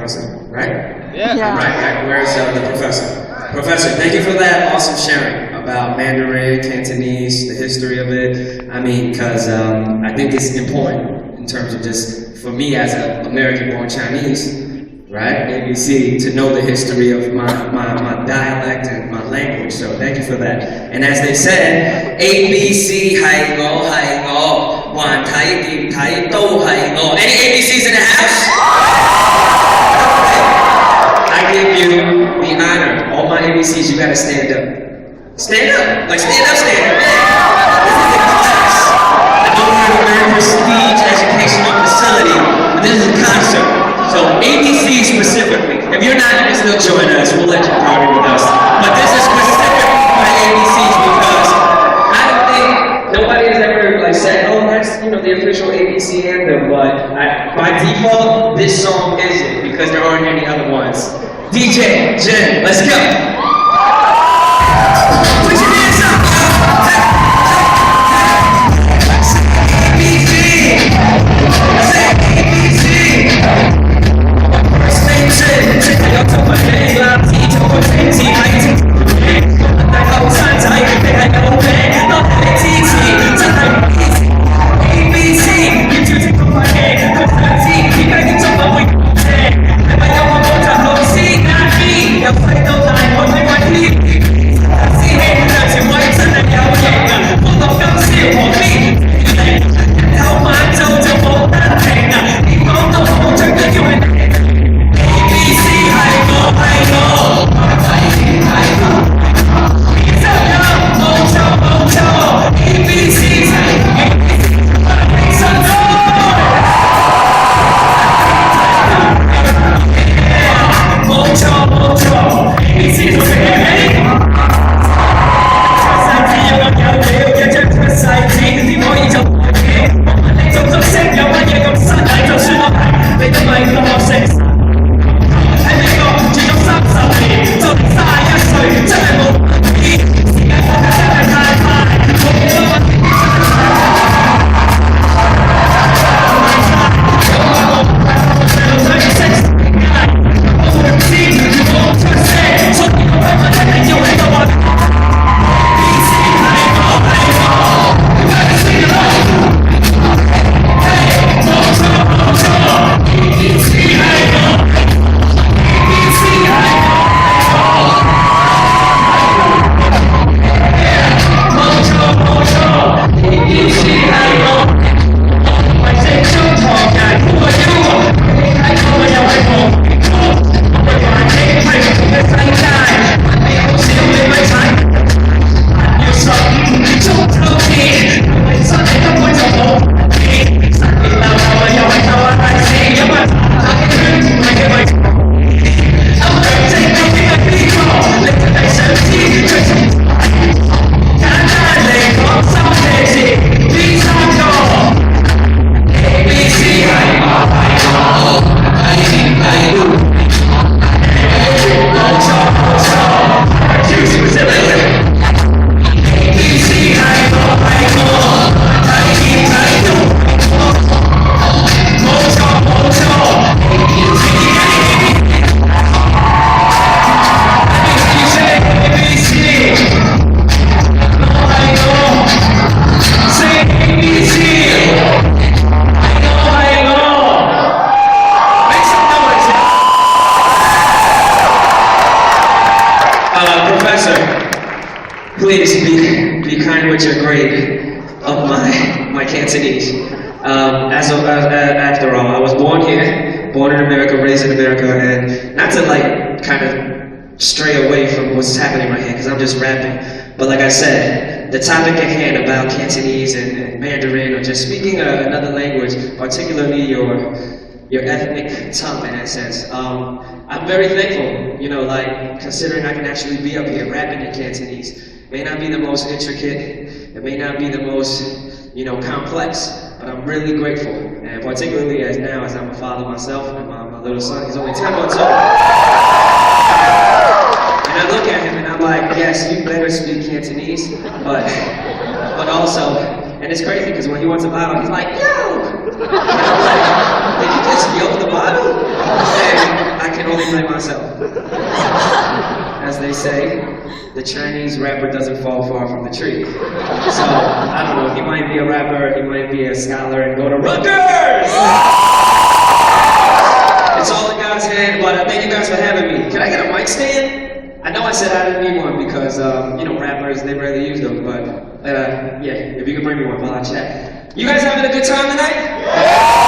Professor, right? Yeah. Right. Where's the professor? Professor, thank you for that awesome sharing about Mandarin, Cantonese, the history of it. I mean, because I think it's important in terms of just, for me as an American-born Chinese, right, ABC, to know the history of my dialect and my language, so thank you for that. And as they said, ABC, hai ngo, wan tai, dim tai, do hai ngo. Any ABCs in the house? I give you the honor. All my ABCs, you gotta stand up. Stand up! Like stand up, stand up. This is a class. I know we're in a very prestige educational facility, but this is a concert. So ABC specifically. If you're not, you can still join us. We'll let you party with us. But this is specific for my ABCs because I don't think nobody has ever like said, oh, that's the official ABC anthem. But by default, this song isn't because there aren't any other ones. DJ, Jen, let's go. Put your hands up. ABC. Say ABC. First name Jen. I got to my name. I'm teaching for T. I teach. I go time to I go bang. Not that TT. ABC. You two take off my head. Put my teeth. You gotta get your phone with my head. I might go on to go see. Not me. I play no line. One like my feet. See, hey, that's your white son. I got one. Pull up, come see for me. How my toe to hold that thing. You don't know who to do it. ABC, I know. I know. Mojo. ABC, please be kind with your grade of my Cantonese. After all, I was born here, born in America, raised in America, and not to like kind of stray away from what's happening right here, because I'm just rapping. But like I said, the topic at hand about Cantonese and Mandarin, or just speaking another language, particularly your ethnic tongue in that sense. I'm very thankful, like considering I can actually be up here rapping in Cantonese. It may not be the most intricate, it may not be the most, complex, but I'm really grateful. And particularly as I'm a father myself, and my little son, he's only 10 months old. And I look at him and I'm like, yes, you better speak Cantonese, but also, and it's crazy because when he wants a bottle, he's like, yo! And I'm like, did you just yo the bottle? And only blame myself. As they say, the Chinese rapper doesn't fall far from the tree. So, I don't know, he might be a rapper, he might be a scholar, and go to Rutgers! It's all in God's hand, but thank you guys for having me. Can I get a mic stand? I know I said I didn't need one because, you know, rappers, they rarely use them, but, yeah, if you can bring me one while I check. You guys having a good time tonight? Yeah!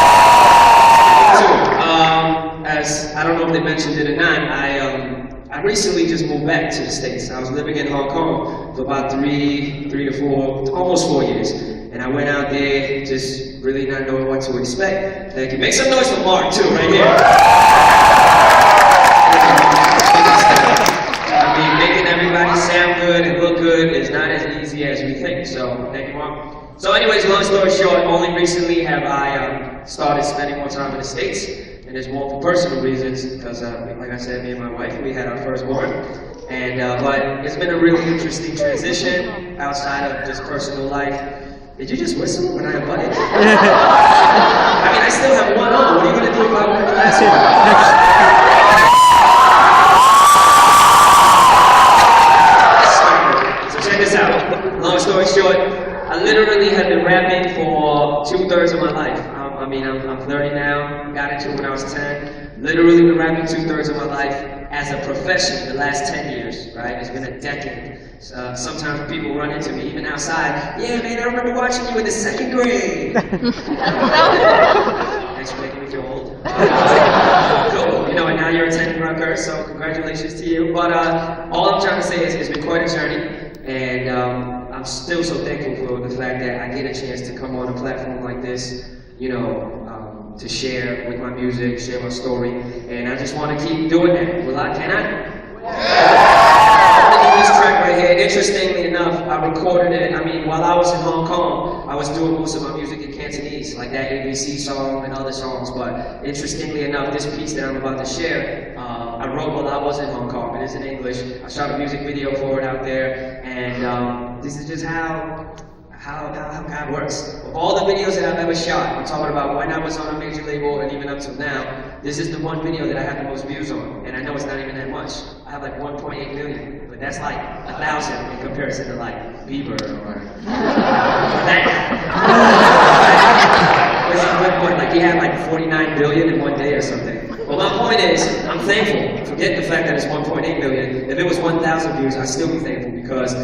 As I don't know if they mentioned it or not, I recently just moved back to the States. I was living in Hong Kong for about three to four, almost 4 years. And I went out there just really not knowing what to expect. Thank you. Make some noise for Mark too, right here. I mean, making everybody sound good and look good is not as easy as we think. So thank you, Mark. So anyways, long story short, only recently have I started spending more time in the States. And it's more for personal reasons, because like I said, me and my wife, we had our firstborn. And, but it's been a really interesting transition outside of just personal life. Did you just whistle when I abutted? I mean, I still have one on. What are you going to do if I win the last one? So check this out. Long story short, I literally have been rapping for 2/3 of my life. I mean, I'm 30 now, got into it when I was 10. Literally been rapping 2/3 of my life as a profession the last 10 years, right? It's been a decade. Sometimes people run into me, even outside. Yeah, man, I remember watching you in the 2nd grade. Thanks for making me feel old. Cool. You know, and now you're attending Rutgers, so congratulations to you. But all I'm trying to say is it's been quite a journey, and I'm still so thankful for the fact that I get a chance to come on a platform like this, you know, to share with my music, share my story, and I just want to keep doing that. Will I? Can I? This track right here, interestingly enough, I recorded it, I mean, while I was in Hong Kong, I was doing most of my music in Cantonese, like that ABC song and other songs, but interestingly enough, this piece that I'm about to share, I wrote while I was in Hong Kong. It is in English. I shot a music video for it out there, and this is just how God works. Of all the videos that I've ever shot, I'm talking about when I was on a major label and even up till now, this is the one video that I have the most views on. And I know it's not even that much. I have like 1.8 million, but that's like 1,000 in comparison to like Bieber or that. Like he had like 49 billion in one day or something. Well, my point is, I'm thankful. Forget the fact that it's 1.8 million. If it was 1,000 views, I'd still be thankful because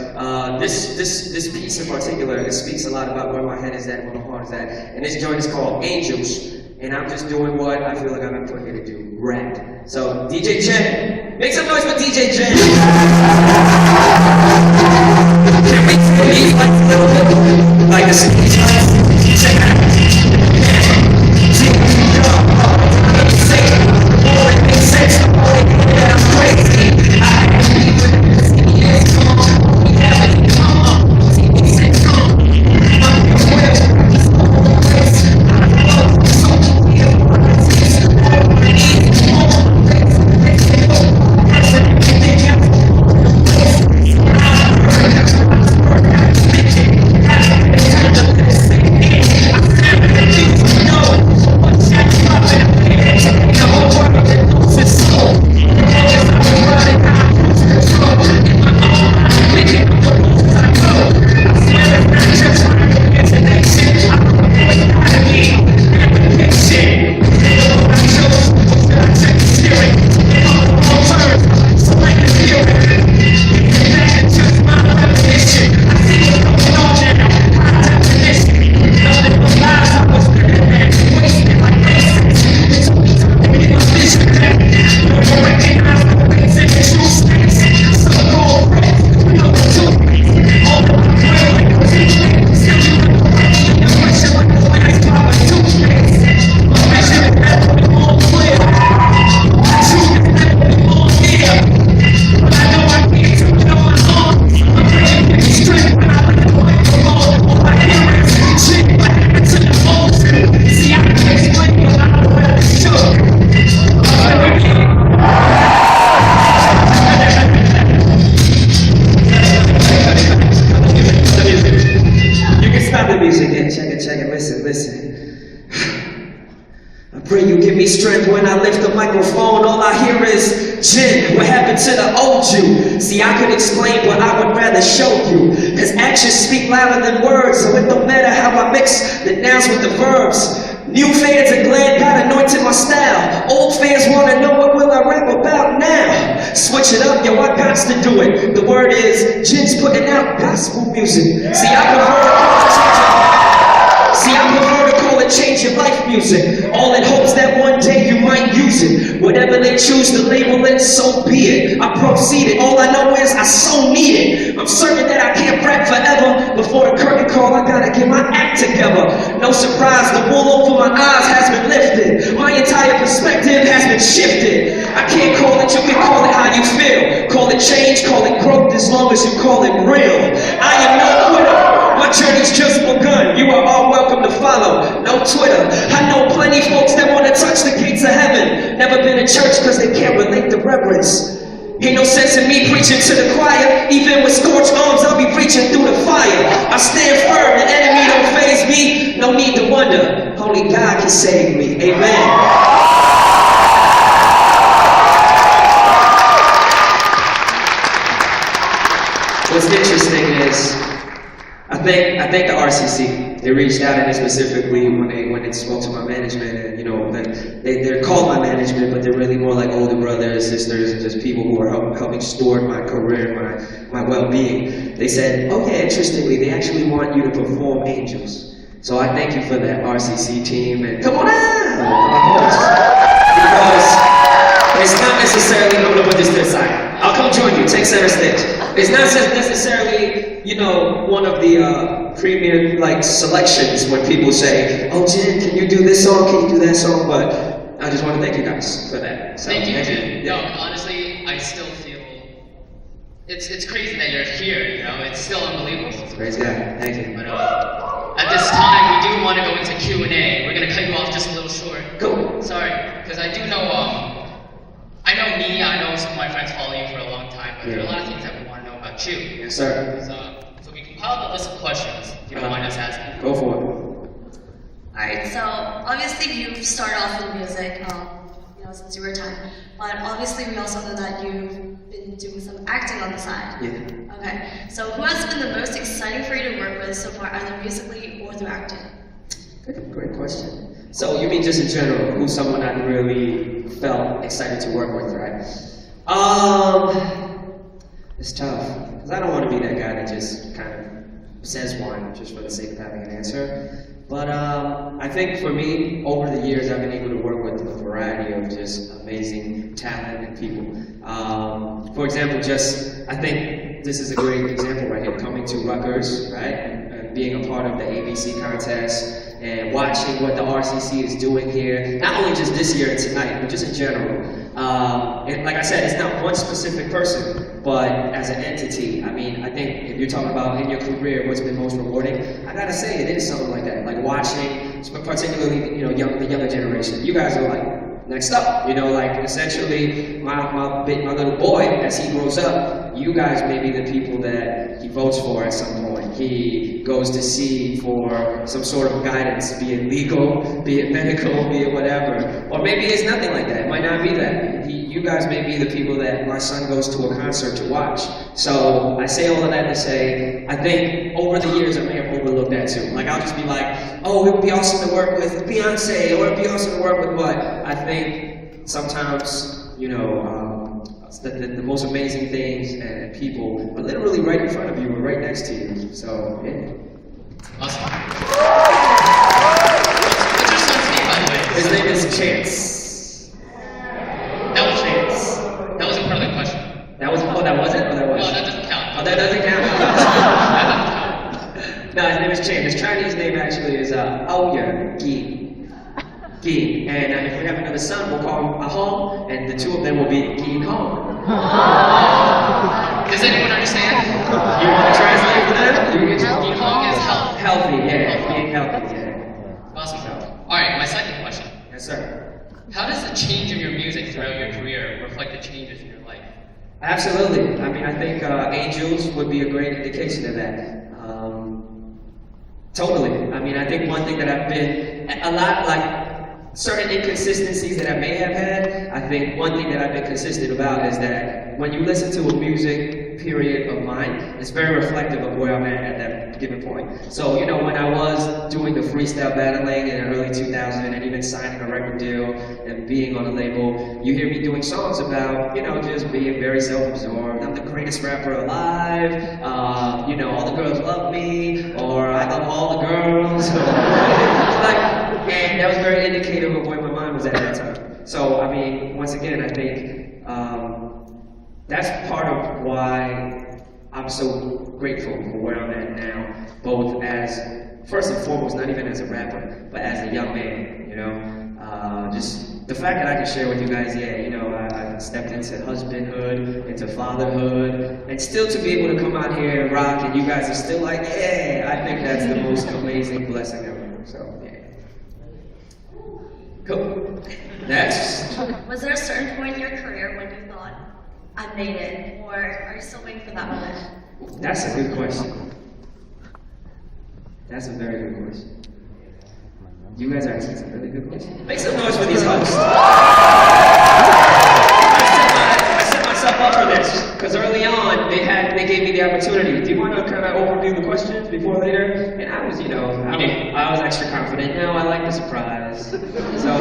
this piece in particular, it speaks a lot about where my head is at and where my heart is at. And this joint is called Angels. And I'm just doing what I feel like I've been put here to do, rap. So, DJ Chen, make some noise for DJ Chen. Can we leave like a little bit, like a speech? Check it out. phone, all I hear is, Jin, what happened to the old you? See, I could explain, but I would rather show you. Cause actions speak louder than words, so it don't matter how I mix the nouns with the verbs. New fans are glad God anointed my style. Old fans wanna know what will I rap about now. Switch it up, yo, I got to do it. The word is, Jin's putting out gospel music. See, I prefer to call it change your life music. All in hopes that one day you might use it. Whatever they choose to label it, so be it. I proceeded, all I know is I so need it. I'm certain that I can't rap forever. Before the curtain call, I gotta get my act together. No surprise, the wool over my eyes has been lifted. My entire perspective has been shifted. I can't call it, you can call it how you feel. Call it change, call it growth, as long as you call it real. I am no quitter. My journey's just begun. You are all welcome to follow. No Twitter. I know plenty folks that want to touch the gates of heaven. Never been in church because they can't relate to reverence. Ain't no sense in me preaching to the choir. Even with scorched arms, I'll be reaching through the fire. I stand firm, the enemy don't faze me. No need to wonder. Only God can save me. Amen. What's interesting is, I think the RCC, they reached out to me specifically when they spoke to my management, and you know, they're called my management, but they're really more like older brothers, sisters, and just people who are helping steward my career, my well-being. They said, okay, interestingly, they actually want you to perform Angels. So I thank you for that, RCC team, and come on out! Because it's not necessarily, I'm gonna put this to the side. I'll come join you, take center stage. It's not necessarily, you know, one of the premier like selections when people say, oh Jin, can you do this song, can you do that song? But I just want to thank you guys for that. So, thank you, Jin. Yeah. No, honestly, I still feel, it's crazy that you're here, you know, it's still unbelievable. Praise God, thank you. But at this time, we do want to go into Q&A. We're going to cut you off just a little short. Cool. Sorry, because I do know, I know some of my friends follow you for a long time, but there are a lot of things that we want to know about you. Yes, sir. So we compiled a list of questions, if you don't mind us asking. Go for it. Alright, so obviously you started off in music, you know, since you were 10, but obviously we also know that you've been doing some acting on the side. Yeah. Okay, so who has been the most exciting for you to work with so far, either musically or through acting? Great question. So you mean just in general, who's someone I really felt excited to work with, right? It's tough, because I don't want to be that guy that just kind of says one just for the sake of having an answer. But I think for me, over the years, I've been able to work with a variety of just amazing talent and people. For example, I think this is a great example right here, coming to Rutgers, right? And being a part of the ABC contest, and watching what the RCC is doing here, not only just this year and tonight, but just in general. And like I said, it's not one specific person, but as an entity. I mean, I think if you're talking about in your career, what's been most rewarding, I gotta say it is something like that. Like watching, particularly, you know, the younger generation. You guys are like next up, you know, like essentially my little boy, as he grows up, you guys may be the people that he votes for at some point. He goes to see for some sort of guidance, be it legal, be it medical, be it whatever. Or maybe it's nothing like that. It might not be that. You guys may be the people that my son goes to a concert to watch. So I say all of that to say, I think over the years I may have overlooked that too. Like I'll just be like, oh, it would be awesome to work with Beyonce, or it would be awesome to work with what? I think sometimes, you know, the most amazing things and people are literally right in front of you or right next to you. So, yeah. Awesome. What's your son's name, by the way? His name is Chance. That was Chance. That wasn't part of the question. That wasn't? Or that was? No, that doesn't count. Oh, that doesn't count? That doesn't count. No, his name is Chance. His Chinese name actually is Aoya Gi. And if we have another son, we'll call him Ahong, and the two of them will be Gi and Hong. Does anyone understand? You want to translate for them? Gi and Hong is health. Healthy, yeah. Being healthy, yeah. Awesome. Alright, my second question. Yes, sir. How does the change of your music throughout your career reflect the changes in your life? Absolutely. I mean, I think Angels would be a great indication of that. Totally. I mean, I think one thing that I've been a lot like, certain inconsistencies that I may have had, I think one thing that I've been consistent about is that when you listen to a music period of mine, it's very reflective of where I'm at that given point. So, you know, when I was doing the freestyle battling in the early 2000s and even signing a record deal and being on a label, you hear me doing songs about, you know, just being very self-absorbed. I'm the greatest rapper alive, you know, all the girls love me, or I love all the girls. And that was very indicative of where my mind was at that time. So, I mean, once again, I think that's part of why I'm so grateful for where I'm at now, both as, first and foremost, not even as a rapper, but as a young man, you know? Just the fact that I can share with you guys, yeah, you know, I stepped into husbandhood, into fatherhood, and still to be able to come out here and rock, and you guys are still like, yeah, I think that's the most amazing blessing ever, so, yeah. Cool. Next. Was there a certain point in your career when you thought, I made it, or are you still waiting for that moment? That's a good question. That's a very good question. You guys are asking some really good questions. Make some noise for these hosts. I set myself up for this, because early on, they gave me the opportunity. Do you want to kind of overview the questions before later? And I was, you know, I was extra confident. No, I like the surprise, so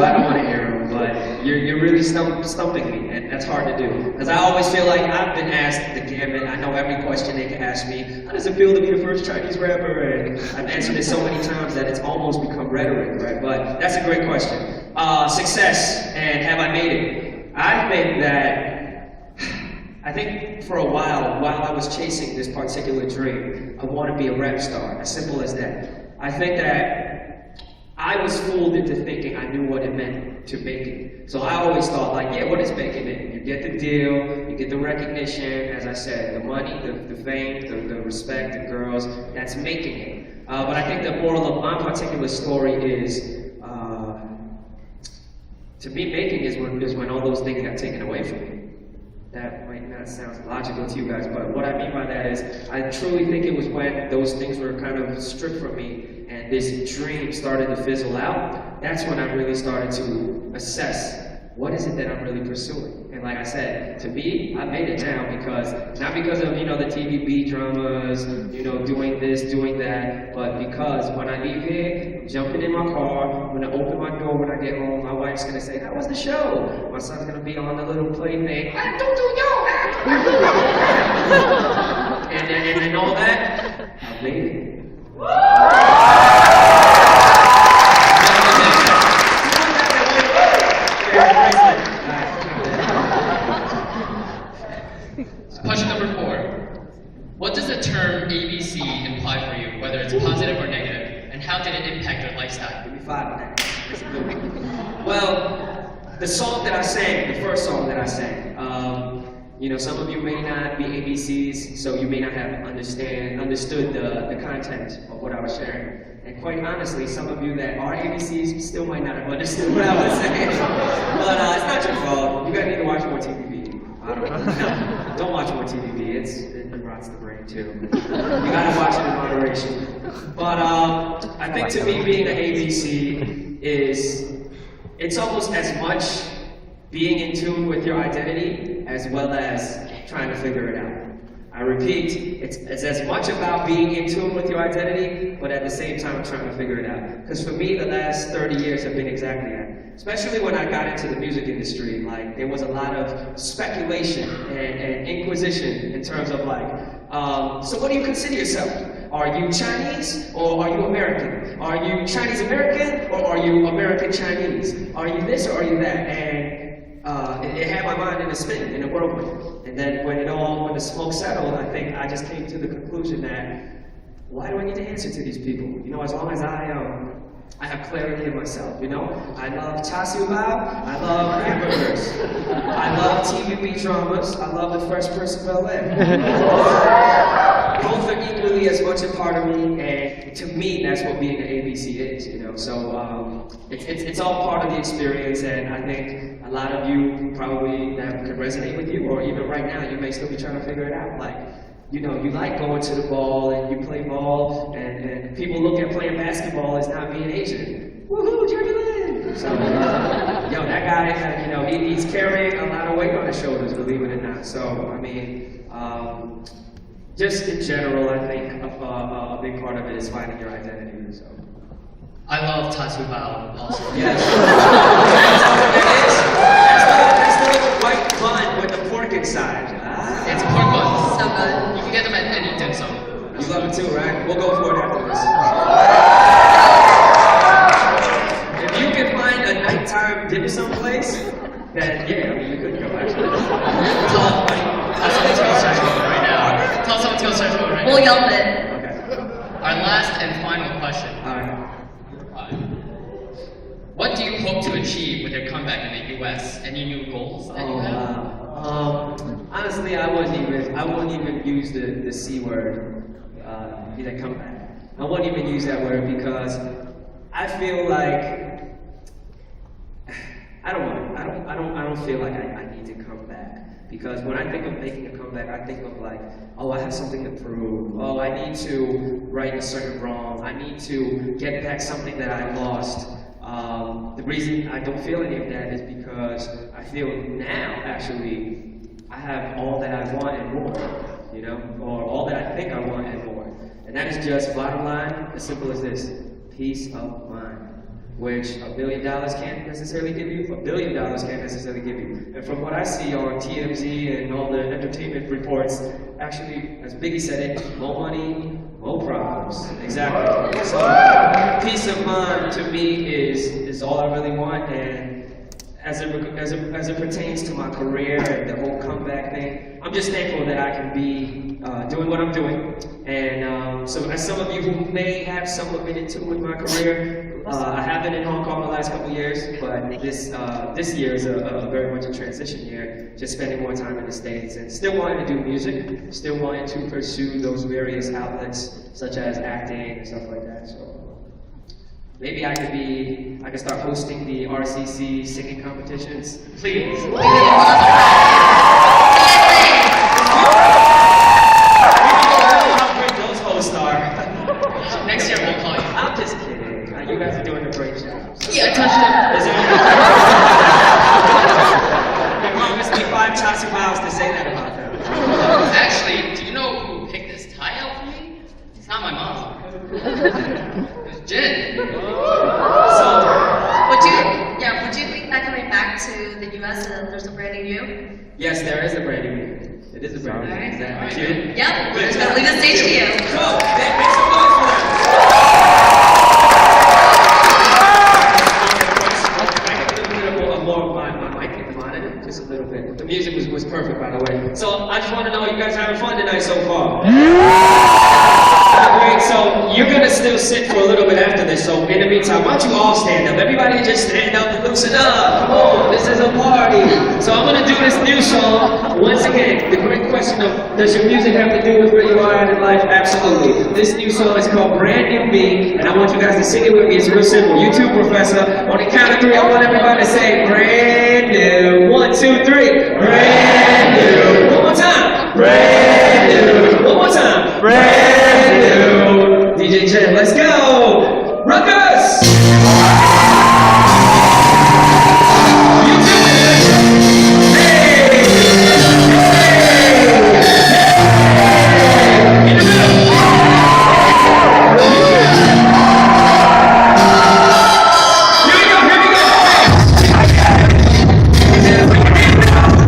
I don't want to hear them, but you're really stumping me, and that's hard to do. Because I always feel like I've been asked the gamut. I know every question they can ask me. How does it feel to be the first Chinese rapper? And I've answered it so many times that it's almost become rhetoric, right? But that's a great question. Success, and have I made it? I think that, I think for a while I was chasing this particular dream, I want to be a rap star, as simple as that. I think that I was fooled into thinking I knew what it meant to make it. So I always thought like, yeah, what is making it? You get the deal, you get the recognition, as I said, the money, the fame, the respect, the girls, that's making it. But I think the moral of my particular story is, to me, making is when all those things got taken away from me. That might not sound logical to you guys, but what I mean by that is, I truly think it was when those things were kind of stripped from me and this dream started to fizzle out. That's when I really started to assess, what is it that I'm really pursuing? And like I said, to me, I made it now because, not because of, you know, the TVB dramas, you know, doing this, doing that, but because when I leave here, I'm jumping in my car, I'm gonna open my door when I get home, my wife's gonna say, how was the show? My son's gonna be on the little play thing, and then all that, I made it. Question number 4. What does the term ABC imply for you, whether it's positive or negative, and how did it impact your lifestyle? Give me 5 on that. That's a good one. Well, the song that I sang, the first song that I sang, you know, some of you may not be ABCs, so you may not have understood the content of what I was sharing. And quite honestly, some of you that are ABCs still might not have understood what I was saying. But it's not your fault. You guys need to watch more TVB. I don't know. Don't watch more TVB. It rots the brain too. You gotta watch it in moderation. But I think to me, being an ABC it's almost as much being in tune with your identity as well as trying to figure it out. I repeat, it's as much about being in tune with your identity, but at the same time trying to figure it out. Because for me, the last 30 years have been exactly that. Especially when I got into the music industry, like there was a lot of speculation and inquisition in terms of like, so what do you consider yourself? Are you Chinese or are you American? Are you Chinese American or are you American Chinese? Are you this or are you that? And it had my mind in a spin, in a whirlwind. And then when the smoke settled, I think I just came to the conclusion that, why do I need to answer to these people? You know, as long as I have clarity in myself, you know? I love char siu bao, I love hamburgers, I love TVB dramas, I love the Fresh Prince of Bel-Air. Both are equally as much a part of me, and to me, that's what being an ABC is, you know? So it's all part of the experience, and I think a lot of you probably that could resonate with you, or even right now, you may still be trying to figure it out. Like, you know, you like going to the ball, and you play ball, and people look at playing basketball as not being Asian. Woohoo, Jeremy Lin! So, yo, that guy, you know, he's carrying a lot of weight on his shoulders, believe it or not. So, I mean, just in general, I think a big part of it is finding your identity. So. I love tattoo bao also. Yes. That's the white bun with the pork inside. Ah. It's pork buns. So good. You can get them at any dim sum. You love it too, right? We'll go for it after this. If you can find a nighttime dim sum place, then yeah, I mean, you could go actually. Tell someone to go search for it right now. Tell someone to go search for it right now. We'll yelp it. Okay. Our last and final question. All right. What do you hope to achieve with your comeback in the US? Any new goals that you have? Honestly, I wouldn't even use the C word, that comeback. I wouldn't even use that word because I feel like I don't feel like I need to come back. Because when I think of making a comeback, I think of like, oh, I have something to prove. Oh, I need to right a certain wrong. I need to get back something that I lost. The reason I don't feel any of that is because I feel now, actually, I have all that I want and more, you know, or all that I think I want and more. And that is just, bottom line, as simple as this, peace of mind, which $1 billion can't necessarily give you, $1 billion can't necessarily give you. And from what I see on TMZ and all the entertainment reports, actually, as Biggie said it, more money, more problems. Exactly. So peace of mind to me is all I really want, and as it pertains to my career and the whole comeback thing, I'm just thankful that I can be doing what I'm doing. And so as some of you who may have somewhat been into with my career, I have been in Hong Kong the last couple of years, but this year is a very much a transition year, just spending more time in the States and still wanting to do music, still wanting to pursue those various outlets such as acting and stuff like that. So maybe I could start hosting the RCC singing competitions. Please. Next year we'll call you. I'm just kidding. You guys are doing a great job. Yeah, I touched it. Is it? You promised me 5 Chelsea miles to say that about them. Actually, do you know who picked this tie out for me? It's not my mom. It's Jen. Would you think that coming back to the US there's a brand new you? Yes, there is a brand new you. It is a brand new you. Is that Alright. cute? Yep, we're just gonna leave the stage to you. Cool. Make some noise for them. Just a little bit. The music was perfect, by the way. So I just want to know, you guys having fun tonight so far? Great. So you're gonna still sit for a little bit after this. So in the meantime, why don't you all stand up? Everybody just stand up and loosen up. Come on, this is a party. So I'm gonna do this new song once again. The great question of, does your music have to do with where you are at in life? Absolutely. This new song is called Brand New Me, and I want you guys to sing it with me. It's real simple. You too, Professor. On the count of 3, I want everybody to say brand new. 1, 2, 3. Brand new. One more time. Brand new. One more time. Brand new. DJ Jen, let's go. Ruckus. You do it. Hey. In the middle. Here we go.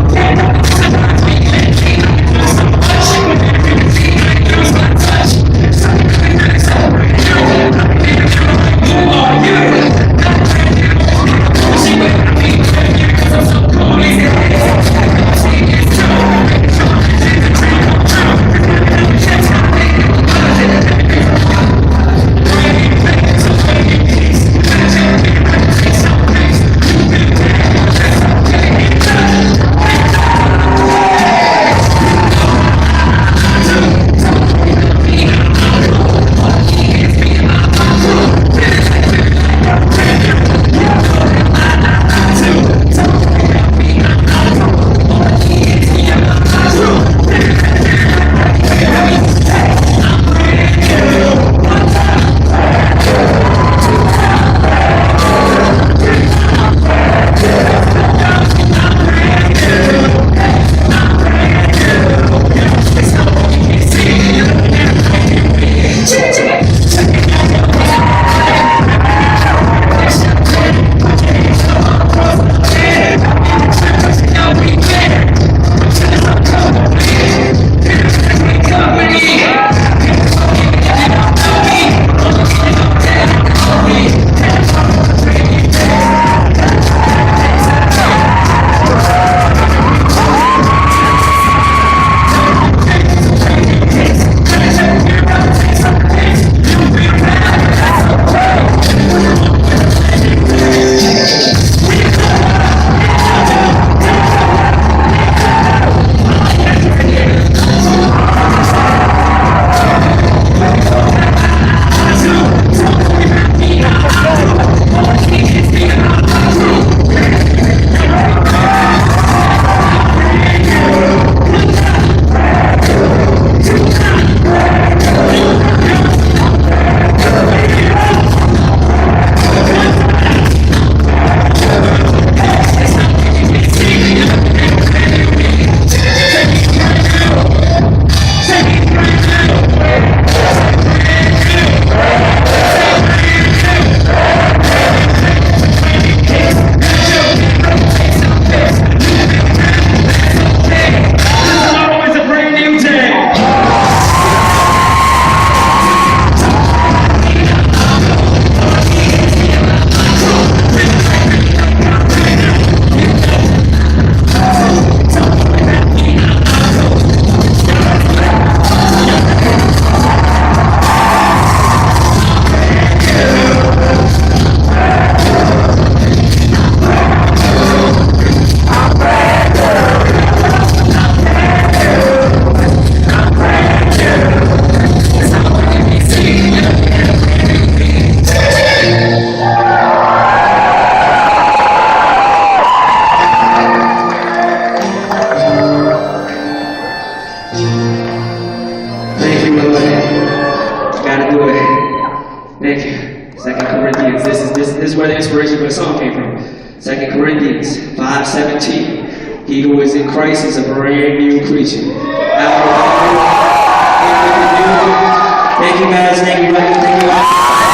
where the song came from. 2 Corinthians 5:17. He who is in Christ is a brand new creature. Thank you guys, thank you, Reverend, thank you all.